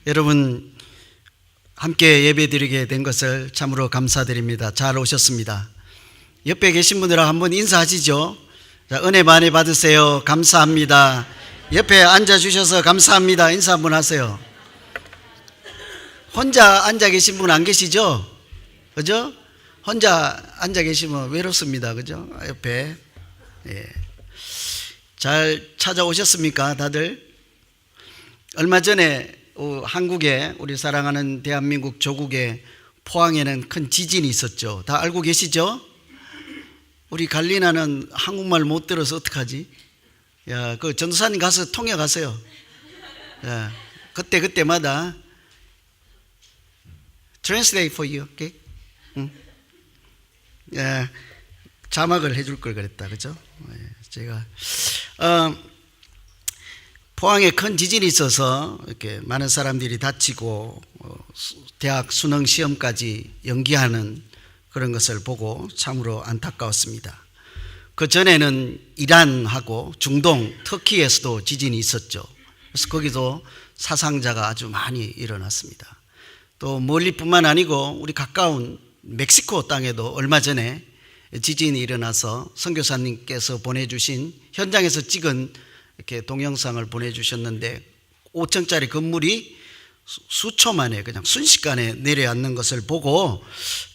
여러분 함께 예배드리게 된 것을 참으로 감사드립니다. 잘 오셨습니다. 옆에 계신 분들하고 한번 인사하시죠. 자, 은혜 많이 받으세요. 감사합니다. 옆에 앉아주셔서 감사합니다. 인사 한번 하세요. 혼자 앉아 계신 분 안 계시죠? 그죠? 혼자 앉아 계시면 외롭습니다. 그죠? 옆에. 예. 잘 찾아오셨습니까? 다들? 얼마 전에 한국에, 우리 사랑하는 대한민국 조국의 포항에는 큰 지진이 있었죠. 다 알고 계시죠? 우리 갈리나는 한국말 못 들어서 어떡하지? 야, 그 전도사님 가서 통역하세요. 야, 그때마다 translate for you, okay? 응? 야, 자막을 해줄 걸 그랬다, 그죠? 제가 포항에 큰 지진이 있어서 이렇게 많은 사람들이 다치고 대학 수능 시험까지 연기하는 그런 것을 보고 참으로 안타까웠습니다. 그 전에는 이란하고 중동, 터키에서도 지진이 있었죠. 그래서 거기도 사상자가 아주 많이 일어났습니다. 또 멀리뿐만 아니고 우리 가까운 멕시코 땅에도 얼마 전에 지진이 일어나서 선교사님께서 보내주신 현장에서 찍은 이렇게 동영상을 보내주셨는데 5층짜리 건물이 수초 만에 그냥 순식간에 내려앉는 것을 보고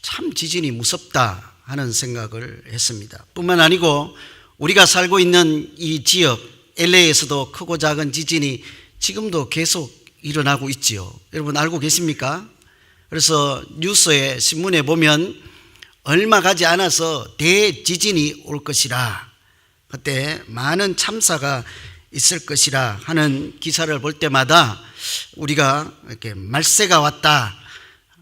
참 지진이 무섭다 하는 생각을 했습니다. 뿐만 아니고 우리가 살고 있는 이 지역 LA에서도 크고 작은 지진이 지금도 계속 일어나고 있지요. 여러분 알고 계십니까? 그래서 뉴스에 신문에 보면 얼마 가지 않아서 대지진이 올 것이라, 그때 많은 참사가 있을 것이라 하는 기사를 볼 때마다 우리가 이렇게 말세가 왔다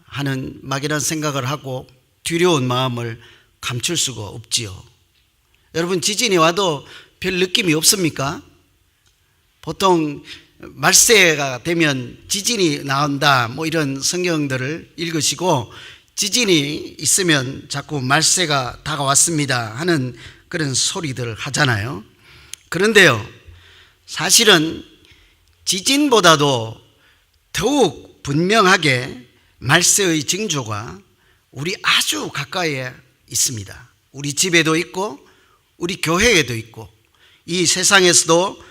하는 막연한 생각을 하고 두려운 마음을 감출 수가 없지요. 여러분 지진이 와도 별 느낌이 없습니까? 보통 말세가 되면 지진이 나온다 뭐 이런 성경들을 읽으시고 지진이 있으면 자꾸 말세가 다가왔습니다 하는 그런 소리들을 하잖아요. 그런데요, 사실은 지진보다도 더욱 분명하게 말세의 징조가 우리 아주 가까이에 있습니다. 우리 집에도 있고 우리 교회에도 있고 이 세상에서도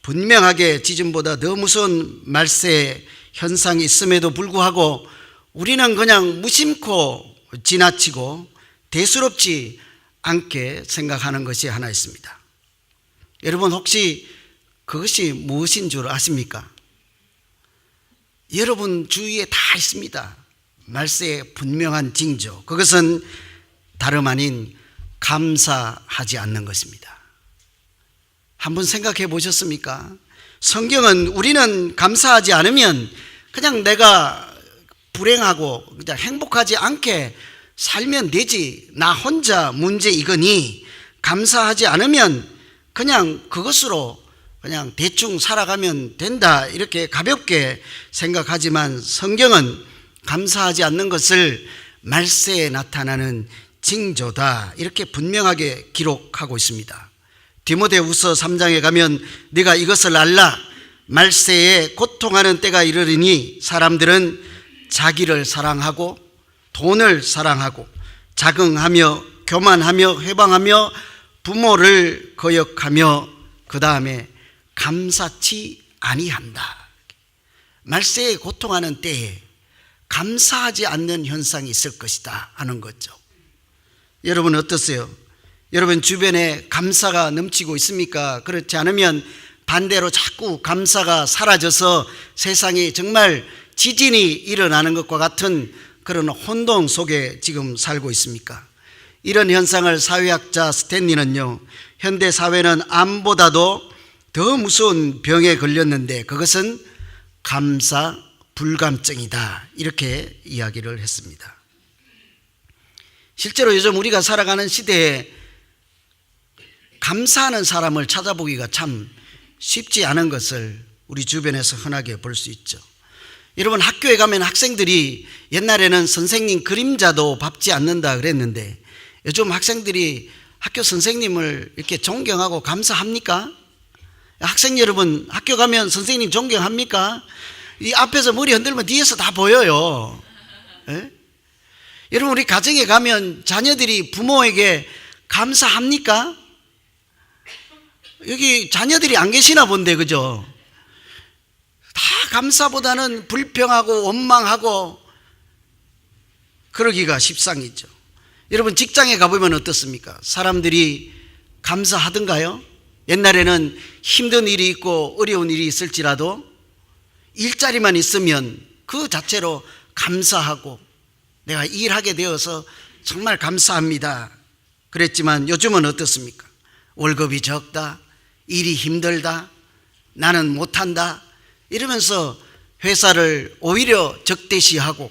분명하게 지진보다 더 무서운 말세 현상이 있음에도 불구하고 우리는 그냥 무심코 지나치고 대수롭지 않게 생각하는 것이 하나 있습니다. 여러분 혹시 그것이 무엇인 줄 아십니까? 여러분 주위에 다 있습니다. 말세의 분명한 징조. 그것은 다름 아닌 감사하지 않는 것입니다. 한번 생각해 보셨습니까? 성경은 우리는 감사하지 않으면 그냥 내가 불행하고 그냥 행복하지 않게 살면 되지, 나 혼자 문제 이거니, 감사하지 않으면 그냥 그것으로 그냥 대충 살아가면 된다 이렇게 가볍게 생각하지만 성경은 감사하지 않는 것을 말세에 나타나는 징조다 이렇게 분명하게 기록하고 있습니다. 디모데후서 3장에 가면 네가 이것을 알라, 말세에 고통하는 때가 이르리니 사람들은 자기를 사랑하고 돈을 사랑하고 자긍하며 교만하며 회방하며 부모를 거역하며 그 다음에 감사치 아니한다. 말세에 고통하는 때에 감사하지 않는 현상이 있을 것이다 하는 거죠. 여러분 어떠세요? 여러분 주변에 감사가 넘치고 있습니까? 그렇지 않으면 반대로 자꾸 감사가 사라져서 세상이 정말 지진이 일어나는 것과 같은 그런 혼동 속에 지금 살고 있습니까? 이런 현상을 사회학자 스탠리는요, 현대 사회는 암보다도 더 무서운 병에 걸렸는데 그것은 감사 불감증이다 이렇게 이야기를 했습니다. 실제로 요즘 우리가 살아가는 시대에 감사하는 사람을 찾아보기가 참 쉽지 않은 것을 우리 주변에서 흔하게 볼 수 있죠. 여러분 학교에 가면 학생들이 옛날에는 선생님 그림자도 밟지 않는다 그랬는데 요즘 학생들이 학교 선생님을 이렇게 존경하고 감사합니까? 학생 여러분 학교 가면 선생님 존경합니까? 이 앞에서 머리 흔들면 뒤에서 다 보여요. 예? 여러분, 우리 가정에 가면 자녀들이 부모에게 감사합니까? 여기 자녀들이 안 계시나 본데, 그죠? 다 감사보다는 불평하고 원망하고 그러기가 십상이죠. 여러분, 직장에 가보면 어떻습니까? 사람들이 감사하던가요? 옛날에는 힘든 일이 있고 어려운 일이 있을지라도 일자리만 있으면 그 자체로 감사하고 내가 일하게 되어서 정말 감사합니다 그랬지만 요즘은 어떻습니까? 월급이 적다, 일이 힘들다, 나는 못한다 이러면서 회사를 오히려 적대시하고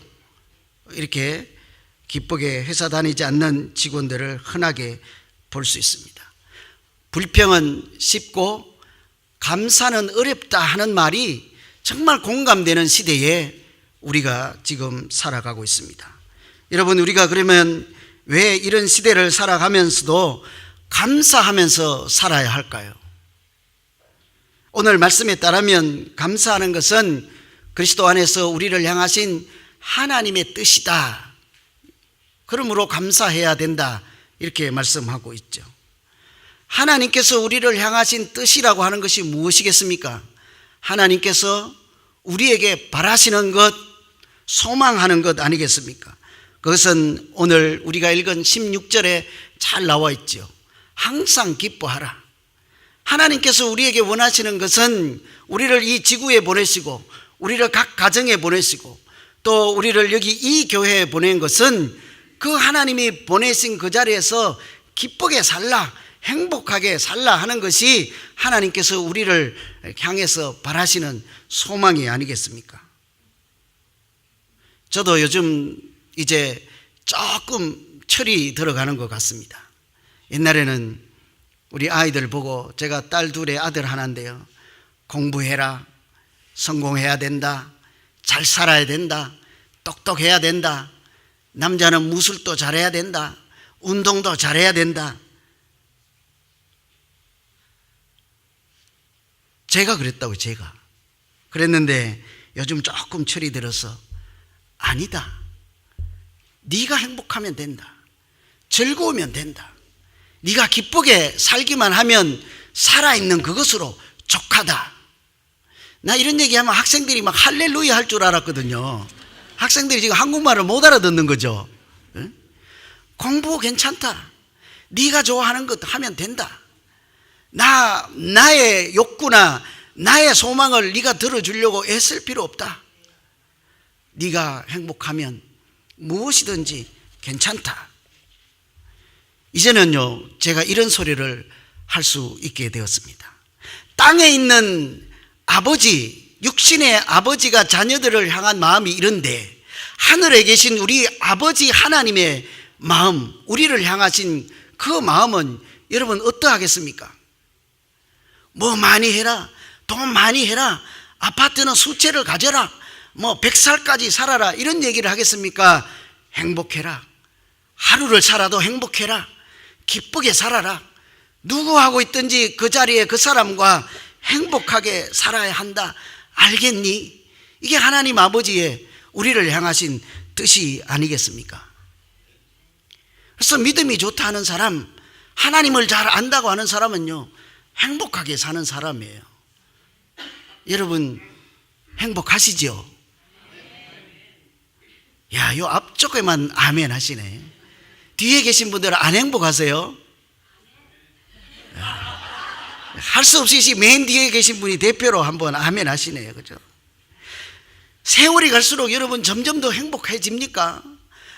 이렇게 기쁘게 회사 다니지 않는 직원들을 흔하게 볼 수 있습니다. 불평은 쉽고 감사는 어렵다 하는 말이 정말 공감되는 시대에 우리가 지금 살아가고 있습니다. 여러분, 우리가 그러면 왜 이런 시대를 살아가면서도 감사하면서 살아야 할까요? 오늘 말씀에 따르면 감사하는 것은 그리스도 안에서 우리를 향하신 하나님의 뜻이다. 그러므로 감사해야 된다. 이렇게 말씀하고 있죠. 하나님께서 우리를 향하신 뜻이라고 하는 것이 무엇이겠습니까? 하나님께서 우리에게 바라시는 것, 소망하는 것 아니겠습니까? 그것은 오늘 우리가 읽은 16절에 잘 나와 있죠. 항상 기뻐하라. 하나님께서 우리에게 원하시는 것은 우리를 이 지구에 보내시고 우리를 각 가정에 보내시고 또 우리를 여기 이 교회에 보낸 것은 그 하나님이 보내신 그 자리에서 기쁘게 살라, 행복하게 살라 하는 것이 하나님께서 우리를 향해서 바라시는 소망이 아니겠습니까? 저도 요즘 이제 조금 철이 들어가는 것 같습니다. 옛날에는 우리 아이들 보고, 제가 딸 둘에 아들 하나인데요, 공부해라, 성공해야 된다, 잘 살아야 된다, 똑똑해야 된다, 남자는 무술도 잘해야 된다, 운동도 잘해야 된다. 제가 그랬다고. 제가 그랬는데 요즘 조금 철이 들어서 아니다, 네가 행복하면 된다, 즐거우면 된다, 네가 기쁘게 살기만 하면 살아있는 그것으로 족하다. 나 이런 얘기하면 학생들이 막 할렐루야 할 줄 알았거든요. 학생들이 지금 한국말을 못 알아듣는 거죠. 응? 공부 괜찮다, 네가 좋아하는 것 하면 된다, 나의 욕구나 나의 소망을 네가 들어주려고 애쓸 필요 없다, 네가 행복하면 무엇이든지 괜찮다. 이제는요, 제가 이런 소리를 할 수 있게 되었습니다. 땅에 있는 아버지, 육신의 아버지가 자녀들을 향한 마음이 이런데 하늘에 계신 우리 아버지 하나님의 마음, 우리를 향하신 그 마음은 여러분 어떠하겠습니까? 뭐 많이 해라, 돈 많이 해라, 아파트는 수채를 가져라, 뭐 100살까지 살아라, 이런 얘기를 하겠습니까? 행복해라, 하루를 살아도 행복해라, 기쁘게 살아라, 누구하고 있든지 그 자리에 그 사람과 행복하게 살아야 한다, 알겠니? 이게 하나님 아버지의 우리를 향하신 뜻이 아니겠습니까? 그래서 믿음이 좋다 하는 사람, 하나님을 잘 안다고 하는 사람은요, 행복하게 사는 사람이에요. 여러분 행복하시죠? 야, 요 앞쪽에만 아멘 하시네. 뒤에 계신 분들은 안 행복하세요? 할 수 없이 맨 뒤에 계신 분이 대표로 한번 아멘 하시네요. 그죠? 세월이 갈수록 여러분 점점 더 행복해집니까?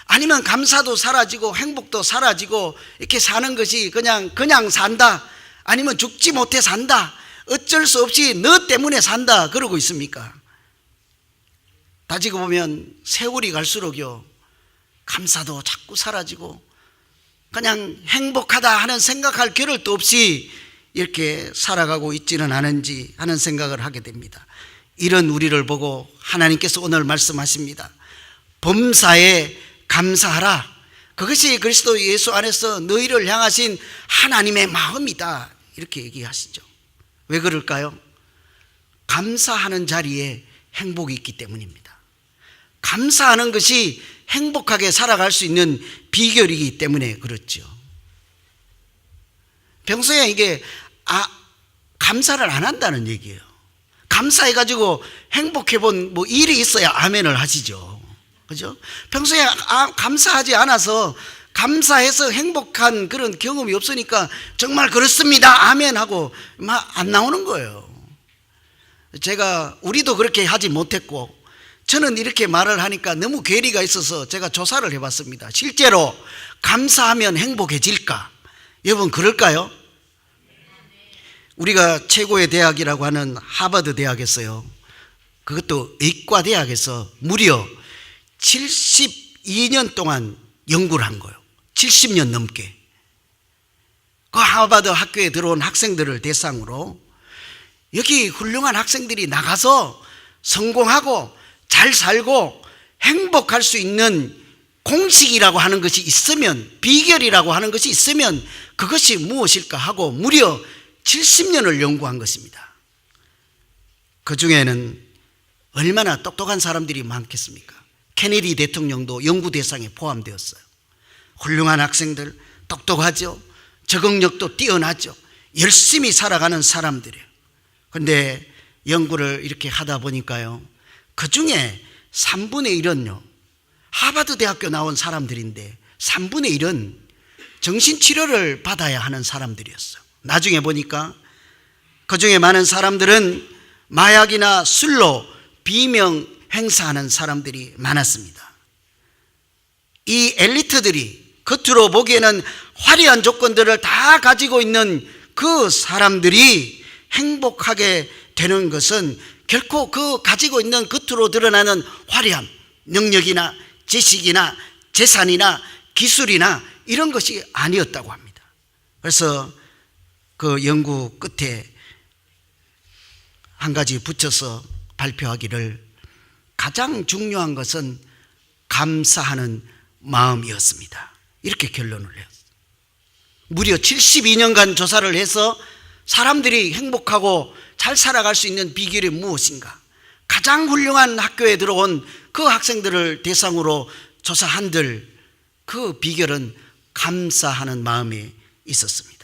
아니면 감사도 사라지고 행복도 사라지고 이렇게 사는 것이 그냥 산다, 아니면 죽지 못해 산다, 어쩔 수 없이 너 때문에 산다 그러고 있습니까? 따지고 보면 세월이 갈수록요, 감사도 자꾸 사라지고 그냥 행복하다 하는 생각할 겨를도 없이 이렇게 살아가고 있지는 않은지 하는 생각을 하게 됩니다. 이런 우리를 보고 하나님께서 오늘 말씀하십니다. 범사에 감사하라. 그것이 그리스도 예수 안에서 너희를 향하신 하나님의 마음이다, 이렇게 얘기하시죠. 왜 그럴까요? 감사하는 자리에 행복이 있기 때문입니다. 감사하는 것이 행복하게 살아갈 수 있는 비결이기 때문에 그렇죠. 평소에 이게 감사를 안 한다는 얘기예요. 감사해가지고 행복해본 일이 있어야 아멘을 하시죠. 그죠? 평소에 감사하지 않아서 감사해서 행복한 그런 경험이 없으니까 정말 그렇습니다 아멘 하고 막 안 나오는 거예요. 우리도 그렇게 하지 못했고, 저는 이렇게 말을 하니까 너무 괴리가 있어서 제가 조사를 해봤습니다. 실제로 감사하면 행복해질까? 여러분 그럴까요? 우리가 최고의 대학이라고 하는 하버드 대학에서요, 그것도 의과대학에서 무려 72년 동안 연구를 한 거예요. 70년 넘게. 그 하버드 학교에 들어온 학생들을 대상으로 여기 훌륭한 학생들이 나가서 성공하고 잘 살고 행복할 수 있는 공식이라고 하는 것이 있으면, 비결이라고 하는 것이 있으면 그것이 무엇일까 하고 무려 70년을 연구한 것입니다. 그 중에는 얼마나 똑똑한 사람들이 많겠습니까? 케네디 대통령도 연구 대상에 포함되었어요. 훌륭한 학생들, 똑똑하죠. 적응력도 뛰어나죠. 열심히 살아가는 사람들이에요. 그런데 연구를 이렇게 하다 보니까요, 그 중에 3분의 1은요 하버드 대학교 나온 사람들인데 3분의 1은 정신치료를 받아야 하는 사람들이었어요. 나중에 보니까 그 중에 많은 사람들은 마약이나 술로 비명 행사하는 사람들이 많았습니다. 이 엘리트들이 겉으로 보기에는 화려한 조건들을 다 가지고 있는 그 사람들이 행복하게 되는 것은 결코 그 가지고 있는 겉으로 드러나는 화려함, 능력이나 지식이나 재산이나 기술이나 이런 것이 아니었다고 합니다. 그래서 그 연구 끝에 한 가지 붙여서 발표하기를, 가장 중요한 것은 감사하는 마음이었습니다. 이렇게 결론을 내었어요. 무려 72년간 조사를 해서 사람들이 행복하고 잘 살아갈 수 있는 비결이 무엇인가, 가장 훌륭한 학교에 들어온 그 학생들을 대상으로 조사한들 그 비결은 감사하는 마음에 있었습니다.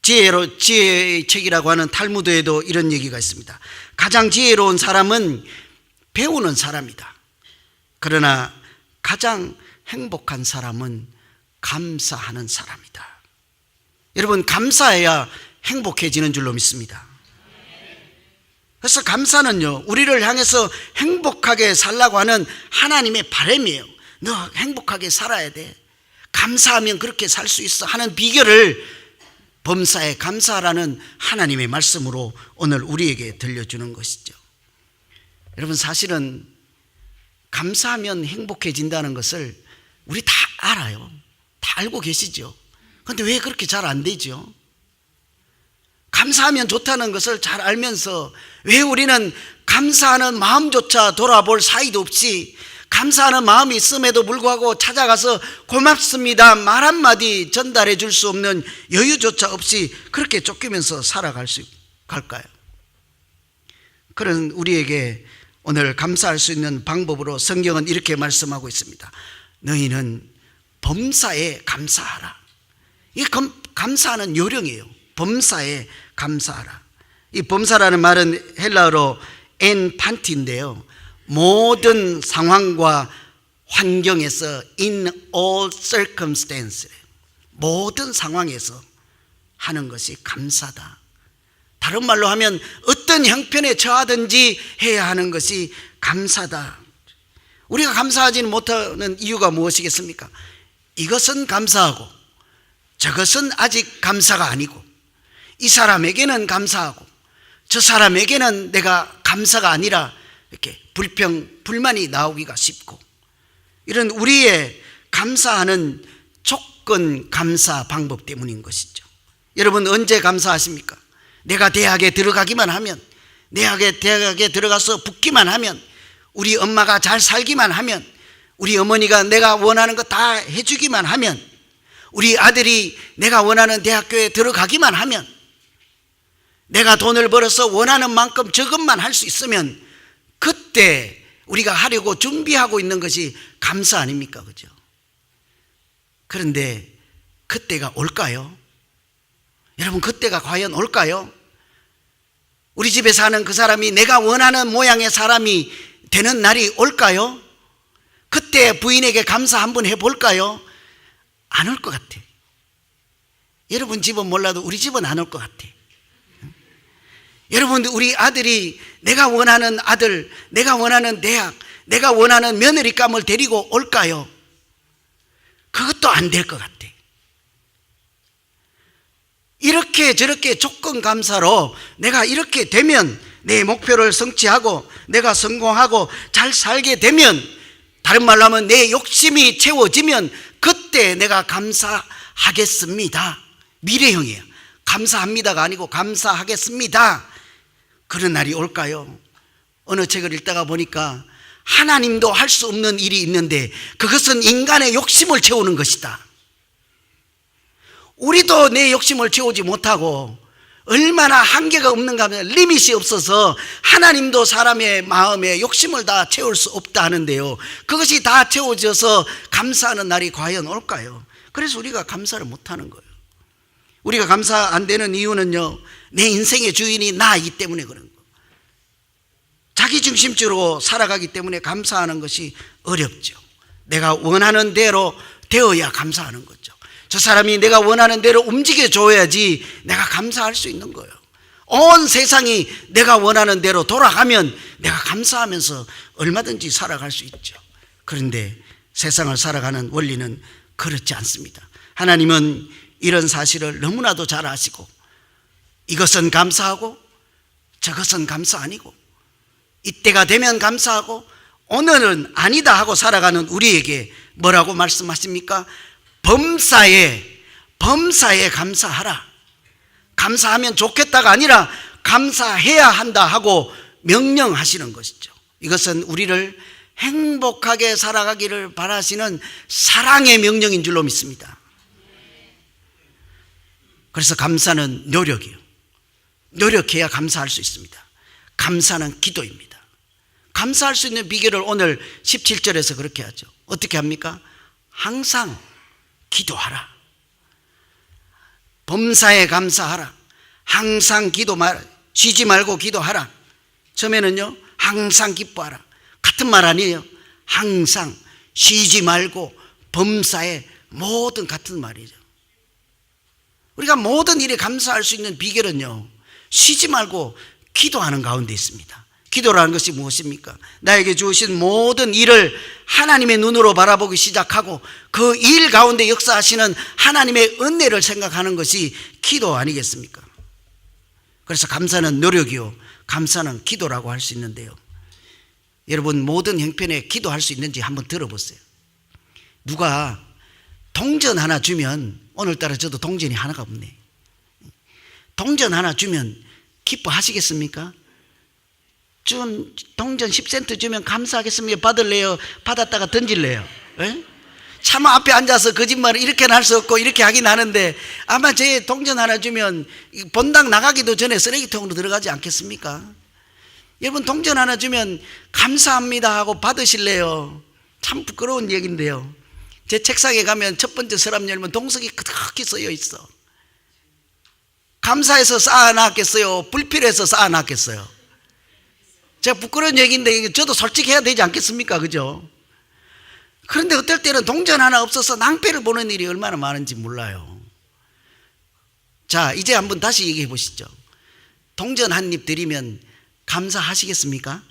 지혜의 책이라고 하는 탈무드에도 이런 얘기가 있습니다. 가장 지혜로운 사람은 배우는 사람이다. 그러나 가장 행복한 사람은 감사하는 사람이다. 여러분, 감사해야 행복해지는 줄로 믿습니다. 그래서 감사는요, 우리를 향해서 행복하게 살라고 하는 하나님의 바람이에요. 너 행복하게 살아야 돼, 감사하면 그렇게 살 수 있어 하는 비결을 범사에 감사하라는 하나님의 말씀으로 오늘 우리에게 들려주는 것이죠. 여러분, 사실은 감사하면 행복해진다는 것을 우리 다 알아요. 다 알고 계시죠. 그런데 왜 그렇게 잘 안 되죠? 감사하면 좋다는 것을 잘 알면서 왜 우리는 감사하는 마음조차 돌아볼 사이도 없이, 감사하는 마음이 있음에도 불구하고 찾아가서 고맙습니다 말 한마디 전달해 줄 수 없는 여유조차 없이 그렇게 쫓기면서 갈까요? 그런 우리에게 오늘 감사할 수 있는 방법으로 성경은 이렇게 말씀하고 있습니다. 너희는 범사에 감사하라. 이게 감사하는 요령이에요. 범사에 감사하라. 이 범사라는 말은 헬라어로 엔판티인데요, 모든 상황과 환경에서 in all circumstance, 모든 상황에서 하는 것이 감사다. 다른 말로 하면 어떤 형편에 처하든지 해야 하는 것이 감사다. 우리가 감사하지는 못하는 이유가 무엇이겠습니까? 이것은 감사하고 저것은 아직 감사가 아니고, 이 사람에게는 감사하고 저 사람에게는 내가 감사가 아니라 이렇게 불만이 나오기가 쉽고, 이런 우리의 감사하는 조건 감사 방법 때문인 것이죠. 여러분, 언제 감사하십니까? 내가 대학에 들어가기만 하면, 대학에 들어가서 붙기만 하면, 우리 엄마가 잘 살기만 하면, 우리 어머니가 내가 원하는 거 다 해주기만 하면, 우리 아들이 내가 원하는 대학교에 들어가기만 하면, 내가 돈을 벌어서 원하는 만큼 저것만 할 수 있으면 그때 우리가 하려고 준비하고 있는 것이 감사 아닙니까? 그죠? 그런데 그때가 올까요? 여러분, 그때가 과연 올까요? 우리 집에 사는 그 사람이 내가 원하는 모양의 사람이 되는 날이 올까요? 그때 부인에게 감사 한번 해볼까요? 안 올 것 같아. 여러분 집은 몰라도 우리 집은 안 올 것 같아. 여러분, 우리 아들이 내가 원하는 아들, 내가 원하는 대학, 내가 원하는 며느리감을 데리고 올까요? 그것도 안 될 것 같아. 이렇게 저렇게 조건 감사로 내가 이렇게 되면 내 목표를 성취하고 내가 성공하고 잘 살게 되면, 다른 말로 하면 내 욕심이 채워지면 그때 내가 감사하겠습니다. 미래형이에요. 감사합니다가 아니고 감사하겠습니다. 그런 날이 올까요? 어느 책을 읽다가 보니까 하나님도 할 수 없는 일이 있는데 그것은 인간의 욕심을 채우는 것이다. 우리도 내 욕심을 채우지 못하고 얼마나 한계가 없는가 하면 리밋이 없어서 하나님도 사람의 마음에 욕심을 다 채울 수 없다 하는데요, 그것이 다 채워져서 감사하는 날이 과연 올까요? 그래서 우리가 감사를 못하는 거예요. 우리가 감사 안 되는 이유는요, 내 인생의 주인이 나이기 때문에 그런 거예요. 자기중심적으로 살아가기 때문에 감사하는 것이 어렵죠. 내가 원하는 대로 되어야 감사하는 거죠. 저 사람이 내가 원하는 대로 움직여줘야지 내가 감사할 수 있는 거예요. 온 세상이 내가 원하는 대로 돌아가면 내가 감사하면서 얼마든지 살아갈 수 있죠. 그런데 세상을 살아가는 원리는 그렇지 않습니다. 하나님은 이런 사실을 너무나도 잘 아시고, 이것은 감사하고 저것은 감사 아니고, 이때가 되면 감사하고 오늘은 아니다 하고 살아가는 우리에게 뭐라고 말씀하십니까? 범사에 감사하라. 감사하면 좋겠다가 아니라 감사해야 한다 하고 명령하시는 것이죠. 이것은 우리를 행복하게 살아가기를 바라시는 사랑의 명령인 줄로 믿습니다. 그래서 감사는 노력이에요. 노력해야 감사할 수 있습니다. 감사는 기도입니다. 감사할 수 있는 비결을 오늘 17절에서 그렇게 하죠. 어떻게 합니까? 항상 기도하라. 범사에 감사하라. 항상 쉬지 말고 기도하라. 처음에는요, 항상 기뻐하라. 같은 말 아니에요. 항상, 쉬지 말고, 범사에, 모든 같은 말이죠. 우리가 모든 일에 감사할 수 있는 비결은요, 쉬지 말고 기도하는 가운데 있습니다. 기도라는 것이 무엇입니까? 나에게 주신 모든 일을 하나님의 눈으로 바라보기 시작하고 그 일 가운데 역사하시는 하나님의 은혜를 생각하는 것이 기도 아니겠습니까? 그래서 감사는 노력이요, 감사는 기도라고 할 수 있는데요, 여러분, 모든 형편에 기도할 수 있는지 한번 들어보세요. 누가 동전 하나 주면, 오늘따라 저도 동전이 하나가 없네. 동전 하나 주면 기뻐하시겠습니까? 준 동전 10센트 주면 감사하겠습니까? 받을래요? 받았다가 던질래요? 에? 차마 앞에 앉아서 거짓말을 이렇게는 할 수 없고 이렇게 하긴 하는데, 아마 제 동전 하나 주면 본당 나가기도 전에 쓰레기통으로 들어가지 않겠습니까? 여러분, 동전 하나 주면 감사합니다 하고 받으실래요? 참 부끄러운 얘기인데요, 제 책상에 가면 첫 번째 서랍 열면 동석이 크게 쓰여 있어. 감사해서 쌓아놨겠어요? 불필요해서 쌓아놨겠어요? 제가 부끄러운 얘기인데 저도 솔직해야 되지 않겠습니까? 그죠? 그런데 어떨 때는 동전 하나 없어서 낭패를 보는 일이 얼마나 많은지 몰라요. 자, 이제 한번 다시 얘기해 보시죠. 동전 한 입 드리면 감사하시겠습니까?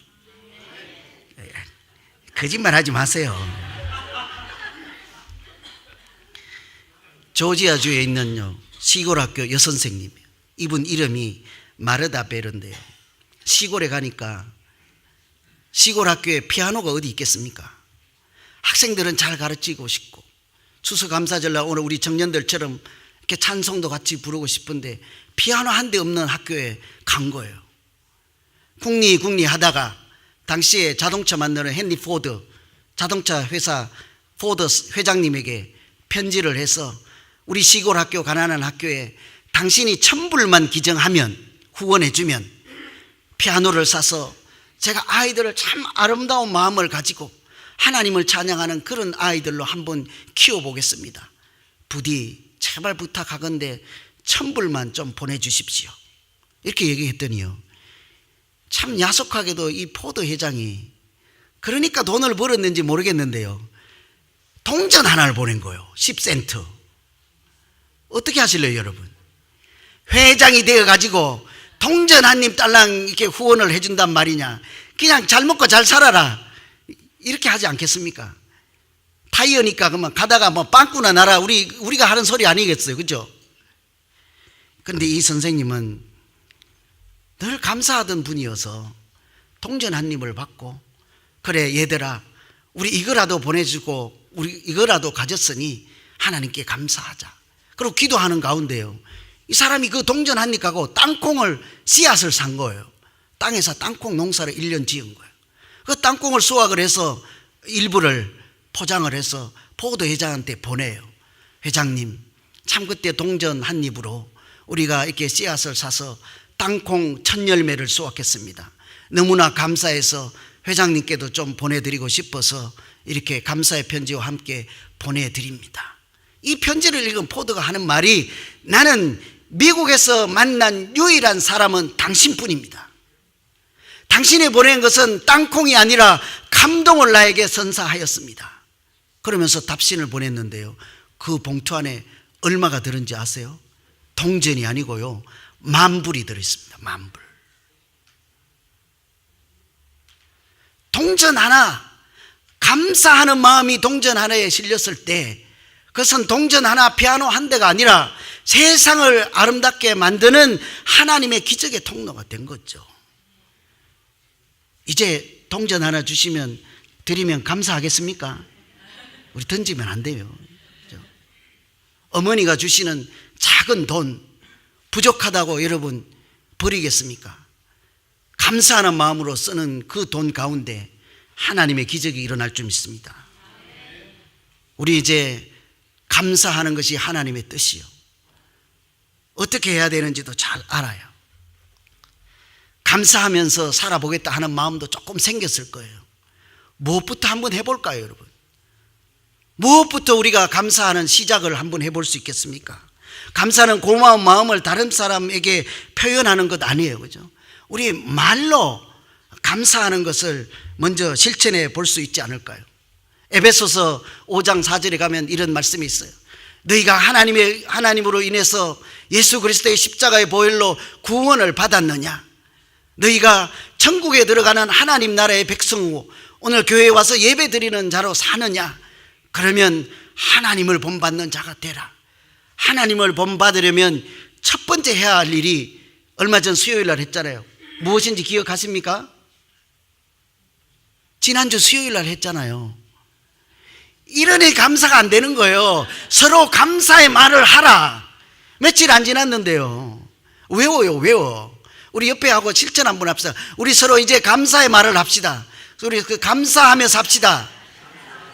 거짓말 하지 마세요. 조지아주에 있는 시골 학교 여선생님, 이분 이름이 마르다 베르인데요, 시골에 가니까 시골 학교에 피아노가 어디 있겠습니까? 학생들은 잘 가르치고 싶고 추수감사절날 오늘 우리 청년들처럼 이렇게 찬송도 같이 부르고 싶은데 피아노 한 대 없는 학교에 간 거예요. 국리 하다가 당시에 자동차 만드는 헨리 포드 자동차 회사 포드 회장님에게 편지를 해서, 우리 시골 학교, 가난한 학교에 당신이 $1,000만 기증하면, 후원해 주면 피아노를 사서 제가 아이들을 참 아름다운 마음을 가지고 하나님을 찬양하는 그런 아이들로 한번 키워보겠습니다. 부디 제발 부탁하건대 1,000불만 좀 보내주십시오. 이렇게 얘기했더니요, 참 야속하게도 이 포도 회장이, 그러니까 돈을 벌었는지 모르겠는데요, 동전 하나를 보낸 거예요. 10센트. 어떻게 하실래요, 여러분? 회장이 되어가지고 동전 한 입 딸랑 이렇게 후원을 해준단 말이냐. 그냥 잘 먹고 잘 살아라, 이렇게 하지 않겠습니까? 타이어니까 그만 가다가 뭐 빵꾸나 나라, 우리가 하는 소리 아니겠어요, 그죠? 그런데 이 선생님은 늘 감사하던 분이어서 동전 한 입을 받고, 그래 얘들아, 우리 이거라도 보내주고 우리 이거라도 가졌으니 하나님께 감사하자. 그리고 기도하는 가운데요, 이 사람이 그 동전 한 입 가고 땅콩을, 씨앗을 산 거예요. 땅에서 땅콩 농사를 1년 지은 거예요. 그 땅콩을 수확을 해서 일부를 포장을 해서 포도 회장한테 보내요. 회장님, 참 그때 동전 한 입으로 우리가 이렇게 씨앗을 사서 땅콩 1000열매를 수확했습니다. 너무나 감사해서 회장님께도 좀 보내드리고 싶어서 이렇게 감사의 편지와 함께 보내드립니다. 이 편지를 읽은 포도가 하는 말이, 나는 미국에서 만난 유일한 사람은 당신뿐입니다. 당신이 보낸 것은 땅콩이 아니라 감동을 나에게 선사하였습니다. 그러면서 답신을 보냈는데요, 그 봉투 안에 얼마가 들은지 아세요? 동전이 아니고요, 10,000불이 들어있습니다. 10,000불. 동전 하나, 감사하는 마음이 동전 하나에 실렸을 때, 그것은 동전 하나, 피아노 한 대가 아니라 세상을 아름답게 만드는 하나님의 기적의 통로가 된 거죠. 이제 동전 하나 주시면, 드리면 감사하겠습니까? 우리 던지면 안 돼요. 어머니가 주시는 작은 돈 부족하다고 여러분 버리겠습니까? 감사하는 마음으로 쓰는 그 돈 가운데 하나님의 기적이 일어날 줄 믿습니다. 우리 이제 감사하는 것이 하나님의 뜻이요, 어떻게 해야 되는지도 잘 알아요. 감사하면서 살아보겠다 하는 마음도 조금 생겼을 거예요. 무엇부터 한번 해볼까요, 여러분? 무엇부터 우리가 감사하는 시작을 한번 해볼 수 있겠습니까? 감사는 고마운 마음을 다른 사람에게 표현하는 것 아니에요, 그죠? 우리 말로 감사하는 것을 먼저 실천해 볼 수 있지 않을까요? 에베소서 5장 4절에 가면 이런 말씀이 있어요. 너희가 하나님으로 인해서 예수 그리스도의 십자가의 보혈로 구원을 받았느냐? 너희가 천국에 들어가는 하나님 나라의 백성이고 오늘 교회에 와서 예배 드리는 자로 사느냐? 그러면 하나님을 본받는 자가 되라. 하나님을 본받으려면 첫 번째 해야 할 일이, 얼마 전 수요일 날 했잖아요. 무엇인지 기억하십니까? 지난주 수요일 날 했잖아요. 이러니 감사가 안 되는 거예요. 서로 감사의 말을 하라. 며칠 안 지났는데요. 외워. 우리 옆에 하고 실천 한번 합시다. 우리 서로 이제 감사의 말을 합시다. 우리 그 감사하며 삽시다.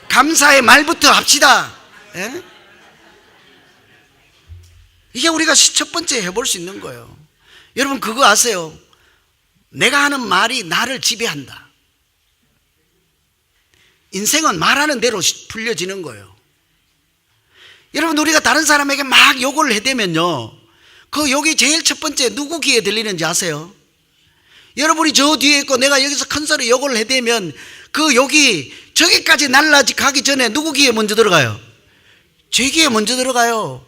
감사의 말부터 합시다. 예? 이게 우리가 첫 번째 해볼 수 있는 거예요. 여러분 그거 아세요? 내가 하는 말이 나를 지배한다. 인생은 말하는 대로 풀려지는 거예요. 여러분 우리가 다른 사람에게 막 욕을 해대면요, 그 욕이 제일 첫 번째 누구 귀에 들리는지 아세요? 여러분이 저 뒤에 있고 내가 여기서 큰 소리 욕을 해대면 그 욕이 저기까지 날아가기 전에 누구 귀에 먼저 들어가요? 제 귀에 먼저 들어가요.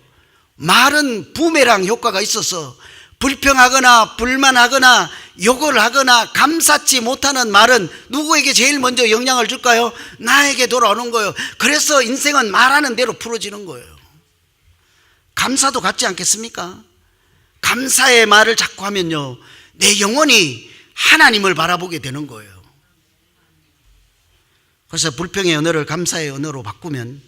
말은 부메랑 효과가 있어서 불평하거나 불만하거나 욕을 하거나 감사치 못하는 말은 누구에게 제일 먼저 영향을 줄까요? 나에게 돌아오는 거예요. 그래서 인생은 말하는 대로 풀어지는 거예요. 감사도 같지 않겠습니까? 감사의 말을 자꾸 하면요, 내 영혼이 하나님을 바라보게 되는 거예요. 그래서 불평의 언어를 감사의 언어로 바꾸면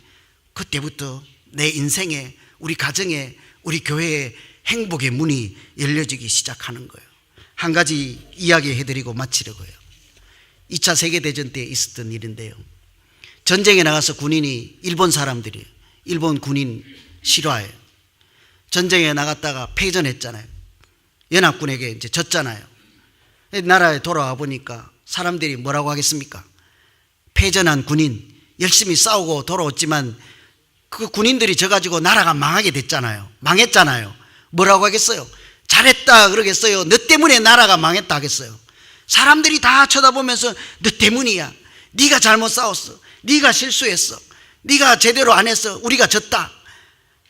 그때부터 내 인생에, 우리 가정에, 우리 교회에 행복의 문이 열려지기 시작하는 거예요. 한 가지 이야기 해드리고 마치려고 해요. 2차 세계대전 때 있었던 일인데요, 전쟁에 나가서 군인이, 일본 사람들이, 일본 군인 실화예요. 전쟁에 나갔다가 패전했잖아요. 연합군에게 이제 졌잖아요. 나라에 돌아와 보니까 사람들이 뭐라고 하겠습니까? 패전한 군인, 열심히 싸우고 돌아왔지만 그 군인들이 져가지고 나라가 망하게 됐잖아요. 망했잖아요. 뭐라고 하겠어요? 잘했다 그러겠어요? 너 때문에 나라가 망했다 하겠어요? 사람들이 다 쳐다보면서 너 때문이야, 네가 잘못 싸웠어, 네가 실수했어, 네가 제대로 안 했어, 우리가 졌다,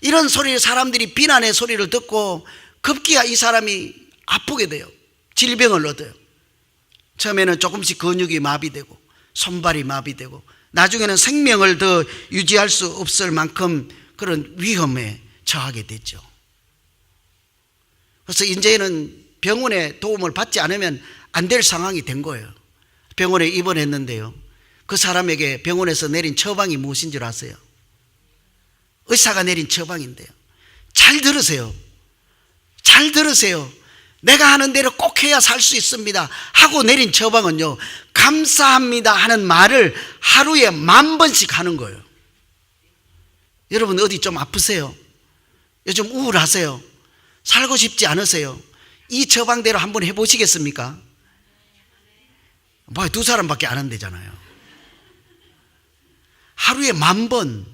이런 소리를, 사람들이 비난의 소리를 듣고 급기야 이 사람이 아프게 돼요. 질병을 얻어요. 처음에는 조금씩 근육이 마비되고 손발이 마비되고 나중에는 생명을 더 유지할 수 없을 만큼 그런 위험에 처하게 됐죠. 그래서 이제는 병원의 도움을 받지 않으면 안 될 상황이 된 거예요. 병원에 입원했는데요, 그 사람에게 병원에서 내린 처방이 무엇인 줄 아세요? 의사가 내린 처방인데요, 잘 들으세요. 잘 들으세요. 내가 하는 대로 꼭 해야 살 수 있습니다 하고 내린 처방은요, 감사합니다 하는 말을 하루에 10,000번씩 하는 거예요. 여러분 어디 좀 아프세요? 요즘 우울하세요? 살고 싶지 않으세요? 이 처방대로 한번 해보시겠습니까? 뭐 2사람밖에 안 한대잖아요. 하루에 10,000번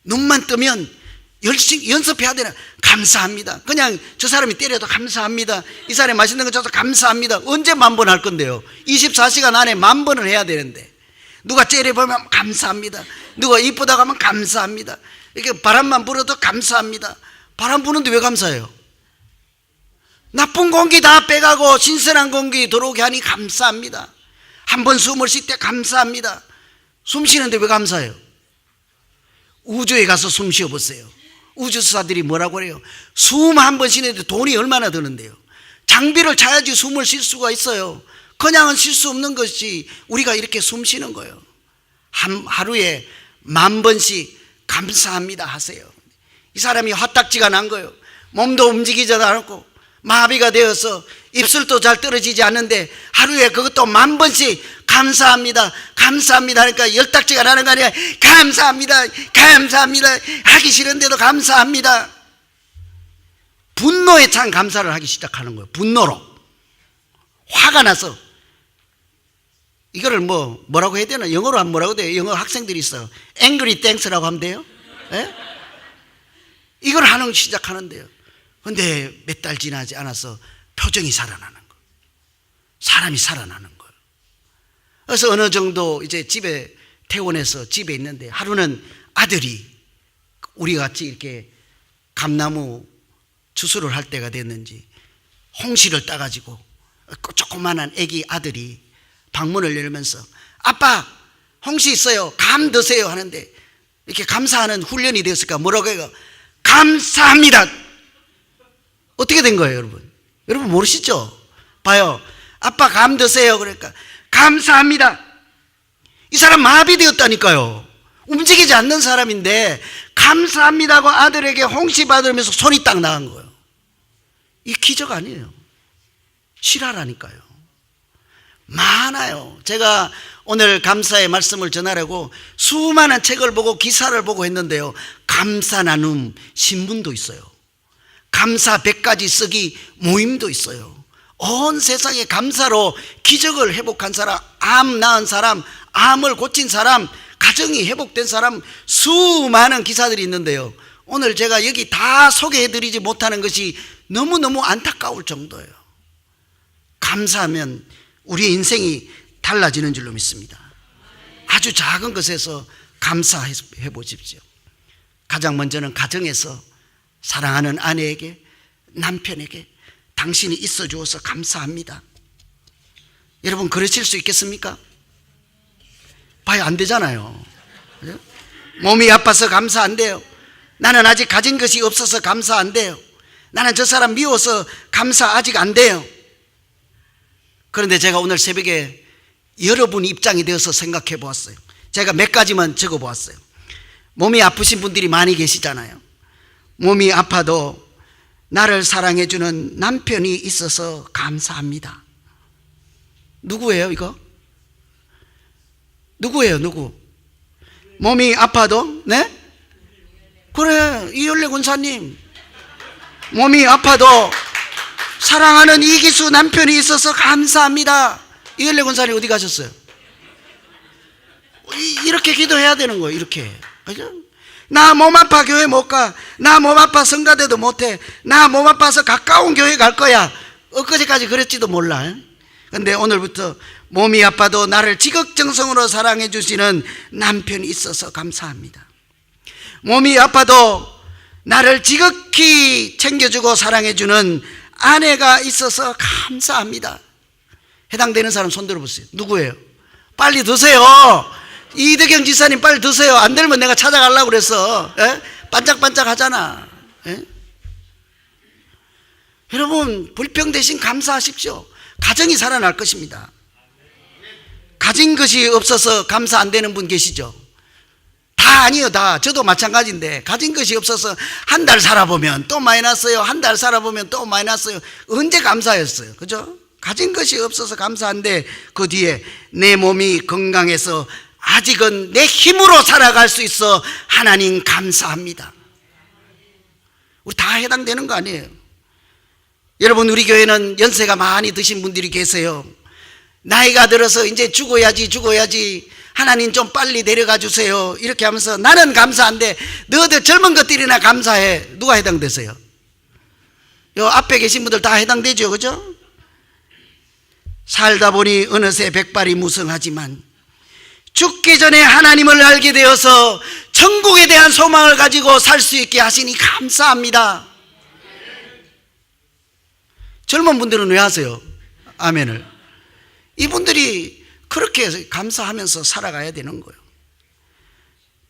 눈만 뜨면 열심히 연습해야 되나? 감사합니다. 그냥 저 사람이 때려도 감사합니다, 이 사람이 맛있는 거 줘서 감사합니다. 언제 10,000번 할 건데요? 24시간 안에 10,000번을 해야 되는데, 누가 째려보면 감사합니다, 누가 이쁘다고 하면 감사합니다, 이렇게 바람만 불어도 감사합니다. 바람 부는데 왜 감사해요? 나쁜 공기 다 빼가고 신선한 공기 들어오게 하니 감사합니다. 한 번 숨을 쉴 때 감사합니다. 숨 쉬는데 왜 감사해요? 우주에 가서 숨 쉬어보세요. 우주수사들이 뭐라고 그래요? 숨 한 번 쉬는데 돈이 얼마나 드는데요. 장비를 차야지 숨을 쉴 수가 있어요. 그냥은 쉴 수 없는 것이 우리가 이렇게 숨 쉬는 거예요. 하루에 10,000번씩 감사합니다 하세요. 이 사람이 화딱지가 난 거예요. 몸도 움직이지도 않고 마비가 되어서 입술도 잘 떨어지지 않는데 하루에 그것도 10,000번씩 감사합니다, 감사합니다 하니까 열딱지가 나는 거 아니야. 감사합니다, 감사합니다, 하기 싫은데도 감사합니다. 분노에 찬 감사를 하기 시작하는 거예요. 분노로, 화가 나서. 이거를 뭐라고 해야 되나? 영어로 하면 뭐라고 돼요? 영어 학생들이 있어요. Angry thanks라고 하면 돼요. 네? 이걸 하는 시작하는데요. 근데 몇 달 지나지 않아서 표정이 살아나는 거, 사람이 살아나는 거예요. 그래서 어느 정도 이제 집에 퇴원해서 집에 있는데 하루는 아들이 우리 같이 이렇게 감나무 추수를 할 때가 됐는지 홍시를 따가지고 조그만한 애기 아들이 방문을 열면서 아빠 홍시 있어요, 감 드세요 하는데 이렇게 감사하는 훈련이 되었을까? 뭐라고 해요? 감사합니다. 어떻게 된 거예요, 여러분? 여러분 모르시죠? 봐요. 아빠 감 드세요. 그러니까 감사합니다. 이 사람 마비되었다니까요. 움직이지 않는 사람인데 감사합니다고 아들에게 홍시 받으면서 손이 딱 나간 거예요. 이 기적 아니에요. 실화라니까요. 많아요. 제가 오늘 감사의 말씀을 전하려고 수많은 책을 보고 기사를 보고 했는데요, 감사 나눔 신문도 있어요. 감사 100가지 쓰기 모임도 있어요. 온 세상에 감사로 기적을 회복한 사람, 암 나은 사람, 암을 고친 사람, 가정이 회복된 사람, 수많은 기사들이 있는데요, 오늘 제가 여기 다 소개해드리지 못하는 것이 너무너무 안타까울 정도예요. 감사하면 우리의 인생이 달라지는 줄로 믿습니다. 아주 작은 것에서 감사해 보십시오. 가장 먼저는 가정에서 사랑하는 아내에게, 남편에게 당신이 있어 주어서 감사합니다. 여러분 그러실 수 있겠습니까? 봐요, 안 되잖아요. 몸이 아파서 감사 안 돼요. 나는 아직 가진 것이 없어서 감사 안 돼요. 나는 저 사람 미워서 감사 아직 안 돼요. 그런데 제가 오늘 새벽에 여러분 입장이 되어서 생각해 보았어요. 제가 몇 가지만 적어 보았어요. 몸이 아프신 분들이 많이 계시잖아요. 몸이 아파도 나를 사랑해 주는 남편이 있어서 감사합니다. 누구예요 이거? 누구예요 누구? 몸이 아파도, 네? 그래, 이열래 군사님. 몸이 아파도 사랑하는 이기수 남편이 있어서 감사합니다. 이을래 권사님 어디 가셨어요? 이렇게 기도해야 되는 거예요. 이렇게. 그죠? 나 몸 아파 교회 못 가. 나 몸 아파 성가대도 못 해. 나 몸 아파서 가까운 교회 갈 거야. 엊그제까지 그랬지도 몰라. 근데 오늘부터 몸이 아파도 나를 지극정성으로 사랑해 주시는 남편이 있어서 감사합니다. 몸이 아파도 나를 지극히 챙겨주고 사랑해 주는 아내가 있어서 감사합니다. 해당되는 사람 손 들어보세요. 누구예요? 빨리 드세요. 이대경 지사님 빨리 드세요. 안 들면 내가 찾아가려고 그랬어. 에? 반짝반짝 하잖아. 에? 여러분, 불평 대신 감사하십시오. 가정이 살아날 것입니다. 가진 것이 없어서 감사 안 되는 분 계시죠? 다 아니에요. 다. 저도 마찬가지인데 가진 것이 없어서 한 달 살아보면 또 마이너스요. 한 달 살아보면 또 마이너스요. 언제 감사했어요? 그죠? 가진 것이 없어서 감사한데 그 뒤에 내 몸이 건강해서 아직은 내 힘으로 살아갈 수 있어 하나님 감사합니다. 우리 다 해당되는 거 아니에요? 여러분, 우리 교회는 연세가 많이 드신 분들이 계세요. 나이가 들어서 이제 죽어야지 하나님 좀 빨리 내려가 주세요 이렇게 하면서 나는 감사한데 너희들 젊은 것들이나 감사해. 누가 해당되세요? 요 앞에 계신 분들 다 해당되죠. 그죠? 살다 보니 어느새 백발이 무성하지만 죽기 전에 하나님을 알게 되어서 천국에 대한 소망을 가지고 살 수 있게 하시니 감사합니다. 젊은 분들은 왜 하세요? 아멘을. 이분들이 그렇게 감사하면서 살아가야 되는 거예요.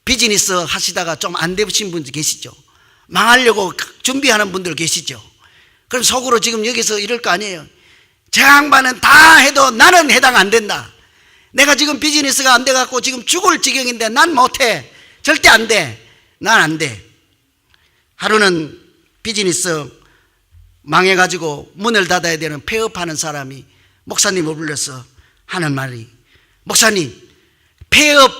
비즈니스 하시다가 좀 안 되신 분들 계시죠? 망하려고 준비하는 분들 계시죠? 그럼 속으로 지금 여기서 이럴 거 아니에요? 저 양반은 다 해도 나는 해당 안 된다. 내가 지금 비즈니스가 안 돼갖고 지금 죽을 지경인데 난 못해. 절대 안 돼. 난 안 돼. 하루는 비즈니스 망해가지고 문을 닫아야 되는 폐업하는 사람이 목사님을 불러서 하는 말이, 목사님 폐업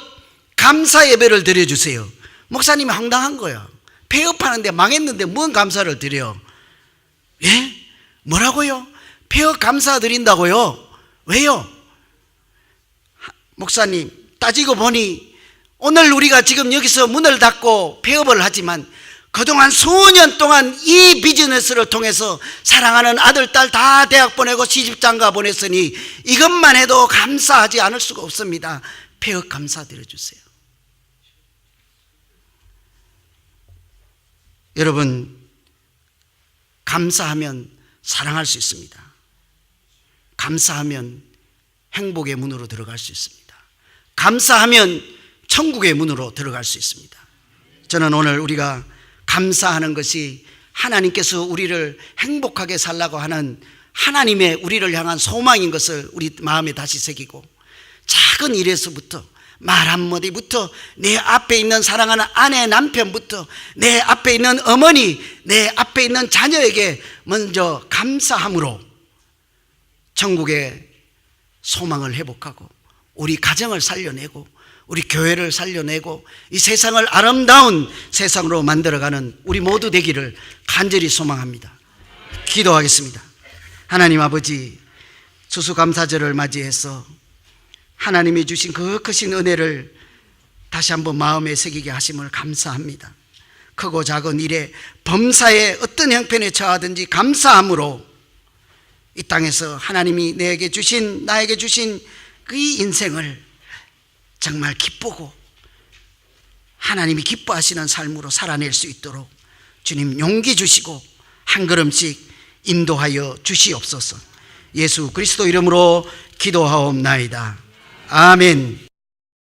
감사 예배를 드려주세요. 목사님이 황당한 거야. 폐업하는데 망했는데 뭔 감사를 드려? 예? 뭐라고요? 폐업 감사 드린다고요? 왜요? 목사님, 따지고 보니 오늘 우리가 지금 여기서 문을 닫고 폐업을 하지만 그동안 수년 동안 이 비즈니스를 통해서 사랑하는 아들, 딸 다 대학 보내고 시집장가 보냈으니 이것만 해도 감사하지 않을 수가 없습니다. 폐업 감사드려 주세요. 여러분, 감사하면 사랑할 수 있습니다. 감사하면 행복의 문으로 들어갈 수 있습니다. 감사하면 천국의 문으로 들어갈 수 있습니다. 저는 오늘 우리가 감사하는 것이 하나님께서 우리를 행복하게 살라고 하는 하나님의 우리를 향한 소망인 것을 우리 마음에 다시 새기고, 작은 일에서부터 말 한마디부터 내 앞에 있는 사랑하는 아내, 남편부터 내 앞에 있는 어머니, 내 앞에 있는 자녀에게 먼저 감사함으로 천국의 소망을 회복하고 우리 가정을 살려내고 우리 교회를 살려내고 이 세상을 아름다운 세상으로 만들어가는 우리 모두 되기를 간절히 소망합니다. 기도하겠습니다. 하나님 아버지, 추수감사절을 맞이해서 하나님이 주신 그 크신 은혜를 다시 한번 마음에 새기게 하심을 감사합니다. 크고 작은 일에 범사에 어떤 형편에 처하든지 감사함으로 이 땅에서 하나님이 나에게 주신 그 인생을 정말 기쁘고 하나님이 기뻐하시는 삶으로 살아낼 수 있도록 주님 용기 주시고 한 걸음씩 인도하여 주시옵소서. 예수 그리스도 이름으로 기도하옵나이다. 아멘.